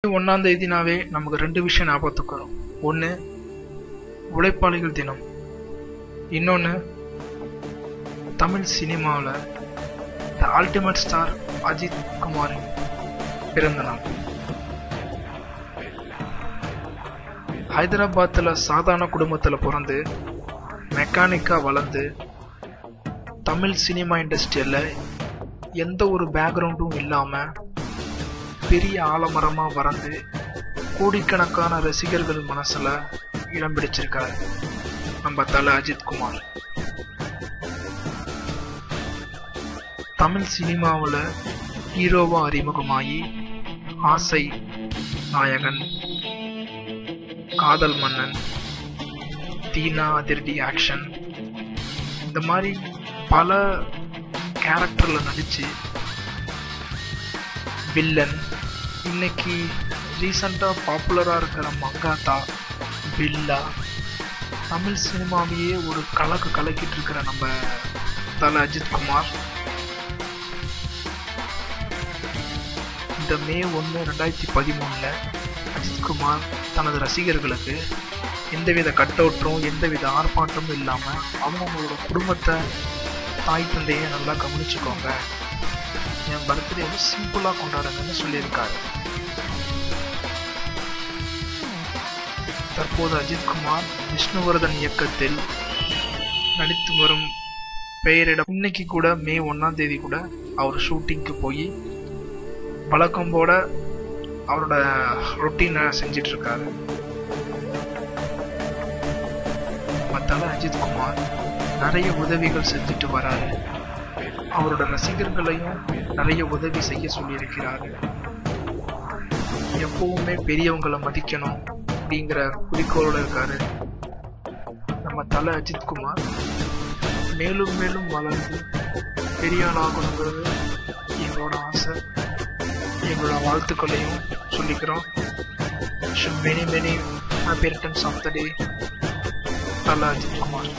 மே 1ஆம் தேதினாவே நமக்கு 2 விஷயம் ஞாபகத்துக்கு வரும். ஒன்று உழைப்பாளிகள் தினம், இன்னொன்று தமிழ் சினிமாவில் த அல்டிமேட் ஸ்டார் அஜித் குமாரின் பிறந்த நாள். ஹைதராபாத்தில் சாதாரண குடும்பத்தில் பிறந்து மெக்கானிக்காக வளர்ந்து தமிழ் சினிமா இண்டஸ்ட்ரியில் எந்த ஒரு பேக்ரவுண்டும் இல்லாமல் பெரிய ஆலமரமாக வளர்ந்து கோடிக்கணக்கான ரசிகர்கள் மனசில் இடம் பிடிச்சிருக்காரு நம்ம தல அஜித் குமார். தமிழ் சினிமாவில் ஹீரோவாக அறிமுகமாகி ஆசை நாயகன், காதல் மன்னன், தீனா அதிரடி ஆக்ஷன், இந்த மாதிரி பல கேரக்டரில் நடித்து வில்லன், இன்னைக்கு ரீசண்டாக பாப்புலராக இருக்கிற மங்காத்தா, பில்லா, தமிழ் சினிமாவையே ஒரு கலக்கிட்டு இருக்கிற நம்ம தல அஜித் குமார் இந்த மே 1, 2013 அஜித் குமார் தனது ரசிகர்களுக்கு எந்தவித கட் அவுட்டும் எந்தவித ஆர்ப்பாட்டமும் இல்லாமல் அவங்களோட குடும்பத்தை, தாய் தந்தையை நல்லா கவனிச்சுக்கோங்க, என் பர்த்டே வந்து சிம்பிளாக கொண்டாடுங்கன்னு சொல்லியிருக்காரு. தற்போது அஜித் குமார் விஷ்ணுவர்தன் இயக்கத்தில் நடித்து வரும் பெயரிடம் இன்னைக்கு கூட மே 1ஆம் தேதி கூட அவர் ஷூட்டிங்க்கு போய் வழக்கம் போல அவரோட ரொட்டீனை செஞ்சிட்டு இருக்காரு. மத்தால அஜித் குமார் நிறைய உதவிகள் செஞ்சுட்டு வராரு. அவரோட ரசிகர்களையும் நிறைய உதவி செய்ய சொல்லியிருக்கிறாரு. எப்பவுமே பெரியவங்களை மதிக்கணும் அப்படிங்கிற குறிக்கோளோட இருக்காரு நம்ம தல அஜித் குமார். மேலும் மேலும் வளர்ந்து பெரிய ஆளாகணுங்கிறது எங்களோட ஆசை. எங்களோட வாழ்த்துக்களையும் சொல்லிக்கிறோம். Many happy returns of the day, Thala Ajith Kumar.